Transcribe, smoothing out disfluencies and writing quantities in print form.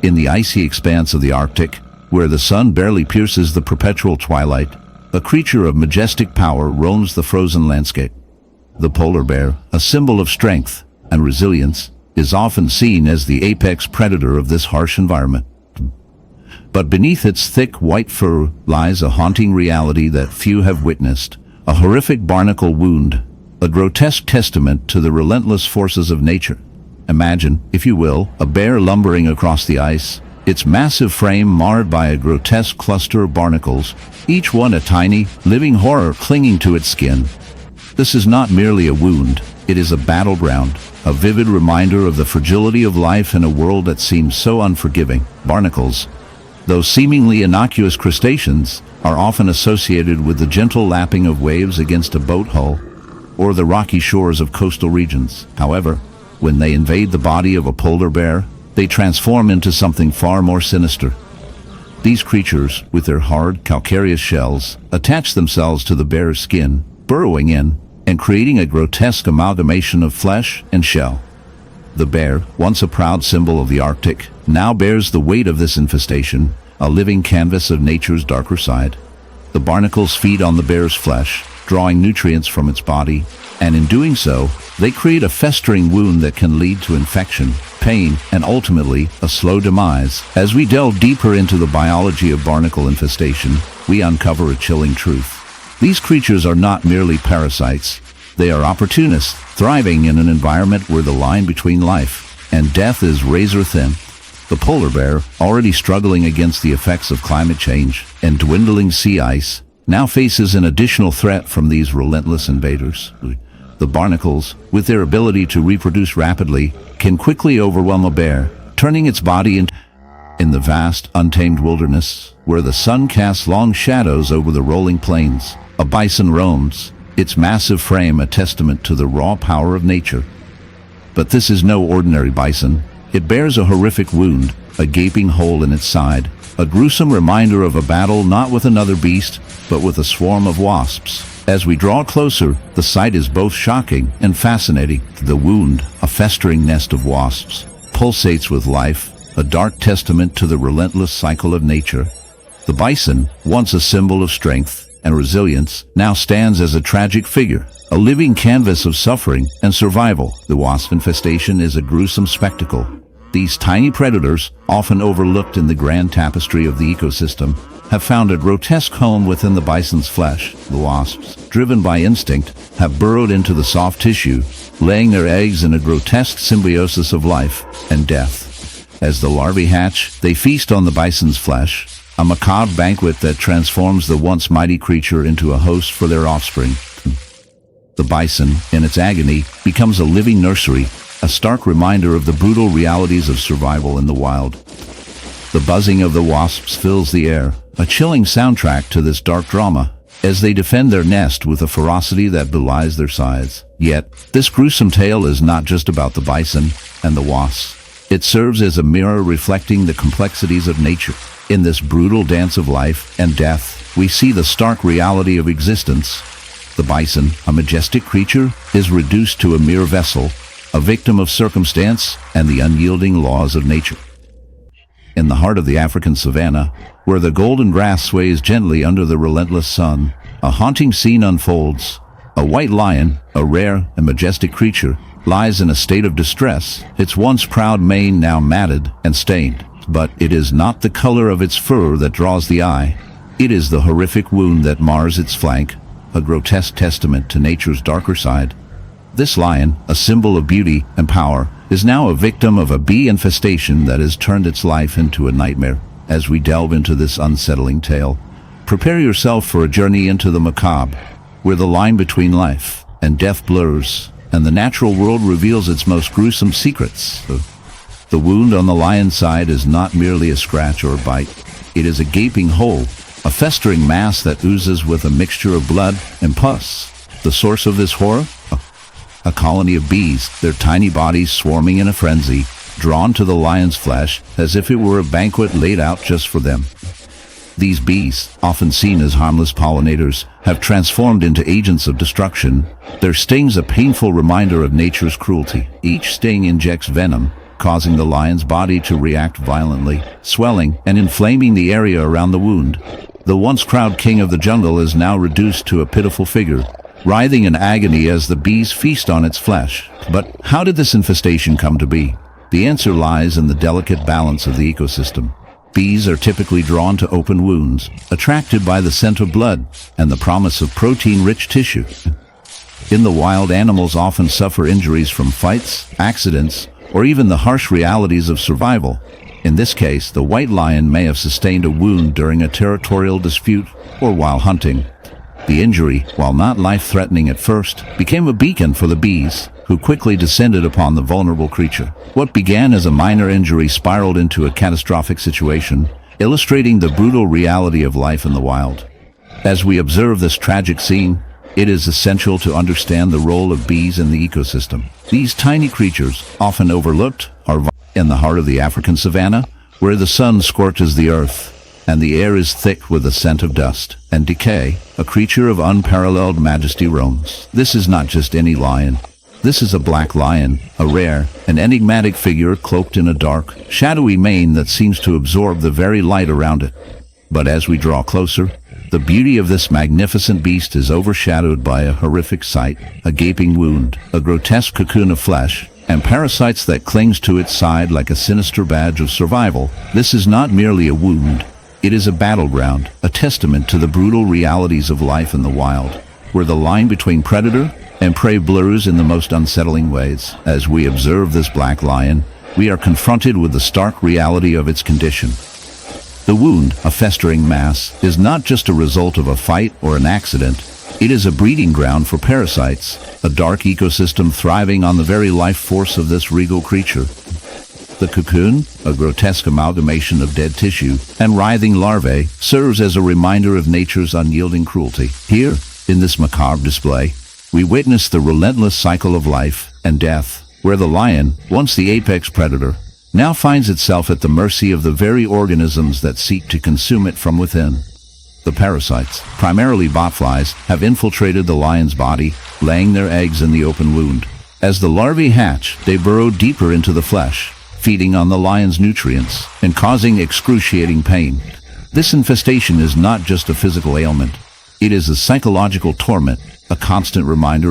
In the icy expanse of the Arctic, where the sun barely pierces the perpetual twilight, a creature of majestic power roams the frozen landscape. The polar bear, a symbol of strength and resilience, is often seen as the apex predator of this harsh environment. But beneath its thick white fur lies a haunting reality that few have witnessed, a horrific barnacle wound, a grotesque testament to the relentless forces of nature. Imagine, if you will, a bear lumbering across the ice, its massive frame marred by a grotesque cluster of barnacles, each one a tiny, living horror clinging to its skin. This is not merely a wound, it is a battleground, a vivid reminder of the fragility of life in a world that seems so unforgiving. Barnacles, though seemingly innocuous crustaceans, are often associated with the gentle lapping of waves against a boat hull or the rocky shores of coastal regions. However, when they invade the body of a polar bear, they transform into something far more sinister. These creatures, with their hard, calcareous shells, attach themselves to the bear's skin, burrowing in and creating a grotesque amalgamation of flesh and shell. The bear, once a proud symbol of the Arctic, now bears the weight of this infestation, a living canvas of nature's darker side. The barnacles feed on the bear's flesh, drawing nutrients from its body, and in doing so, they create a festering wound that can lead to infection, pain, and ultimately, a slow demise. As we delve deeper into the biology of barnacle infestation, we uncover a chilling truth. These creatures are not merely parasites. They are opportunists, thriving in an environment where the line between life and death is razor thin. The polar bear, already struggling against the effects of climate change and dwindling sea ice, now faces an additional threat from these relentless invaders. The barnacles, with their ability to reproduce rapidly, can quickly overwhelm a bear, turning its body into... In the vast, untamed wilderness, where the sun casts long shadows over the rolling plains, a bison roams, its massive frame a testament to the raw power of nature. But this is no ordinary bison. It bears a horrific wound, a gaping hole in its side, a gruesome reminder of a battle not with another beast, but with a swarm of wasps. As we draw closer, the sight is both shocking and fascinating. The wound, a festering nest of wasps, pulsates with life, a dark testament to the relentless cycle of nature. The bison, once a symbol of strength and resilience, now stands as a tragic figure, a living canvas of suffering and survival. The wasp infestation is a gruesome spectacle. These tiny predators, often overlooked in the grand tapestry of the ecosystem, have found a grotesque home within the bison's flesh. The wasps, driven by instinct, have burrowed into the soft tissue, laying their eggs in a grotesque symbiosis of life and death. As the larvae hatch, they feast on the bison's flesh, a macabre banquet that transforms the once mighty creature into a host for their offspring. The bison, in its agony, becomes a living nursery, a stark reminder of the brutal realities of survival in the wild. The buzzing of the wasps fills the air, a chilling soundtrack to this dark drama, as they defend their nest with a ferocity that belies their size. Yet, this gruesome tale is not just about the bison and the wasps. It serves as a mirror reflecting the complexities of nature. In this brutal dance of life and death, we see the stark reality of existence. The bison, a majestic creature, is reduced to a mere vessel, a victim of circumstance and the unyielding laws of nature. In the heart of the African savanna, where the golden grass sways gently under the relentless sun, a haunting scene unfolds. A white lion, a rare and majestic creature, lies in a state of distress, its once proud mane now matted and stained. But it is not the color of its fur that draws the eye. It is the horrific wound that mars its flank, a grotesque testament to nature's darker side. This lion, a symbol of beauty and power, is now a victim of a bee infestation that has turned its life into a nightmare. As we delve into this unsettling tale, prepare yourself for a journey into the macabre, where the line between life and death blurs, and the natural world reveals its most gruesome secrets. The wound on the lion's side is not merely a scratch or a bite. It is a gaping hole, a festering mass that oozes with a mixture of blood and pus. The source of this horror? A colony of bees, their tiny bodies swarming in a frenzy, drawn to the lion's flesh as if it were a banquet laid out just for them. These bees, often seen as harmless pollinators, have transformed into agents of destruction, their stings a painful reminder of nature's cruelty. Each sting injects venom, causing the lion's body to react violently, swelling and inflaming the area around the wound. The once proud king of the jungle is now reduced to a pitiful figure, writhing in agony as the bees feast on its flesh. But how did this infestation come to be? The answer lies in the delicate balance of the ecosystem. Bees are typically drawn to open wounds, attracted by the scent of blood and the promise of protein-rich tissue. In the wild, animals often suffer injuries from fights, accidents, or even the harsh realities of survival. In this case, the white lion may have sustained a wound during a territorial dispute or while hunting. The injury, while not life-threatening at first, became a beacon for the bees, who quickly descended upon the vulnerable creature. What began as a minor injury spiraled into a catastrophic situation, illustrating the brutal reality of life in the wild. As we observe this tragic scene, it is essential to understand the role of bees in the ecosystem. These tiny creatures, often overlooked, are in the heart of the African savanna, where the sun scorches the earth, and the air is thick with the scent of dust and decay. A creature of unparalleled majesty roams. This is not just any lion. This is a black lion, a rare and enigmatic figure cloaked in a dark, shadowy mane that seems to absorb the very light around it. But as we draw closer, the beauty of this magnificent beast is overshadowed by a horrific sight: a gaping wound, a grotesque cocoon of flesh, and parasites that clings to its side like a sinister badge of survival. This is not merely a wound. It is a battleground, a testament to the brutal realities of life in the wild, where the line between predator and prey blurs in the most unsettling ways. As we observe this black lion, we are confronted with the stark reality of its condition. The wound, a festering mass, is not just a result of a fight or an accident. It is a breeding ground for parasites, a dark ecosystem thriving on the very life force of this regal creature. The cocoon, a grotesque amalgamation of dead tissue and writhing larvae, serves as a reminder of nature's unyielding cruelty. Here, in this macabre display, we witness the relentless cycle of life and death, where the lion, once the apex predator, now finds itself at the mercy of the very organisms that seek to consume it from within. The parasites, primarily botflies, have infiltrated the lion's body, laying their eggs in the open wound. As the larvae hatch, they burrow deeper into the flesh, feeding on the lion's nutrients and causing excruciating pain. This infestation is not just a physical ailment. It is a psychological torment, a constant reminder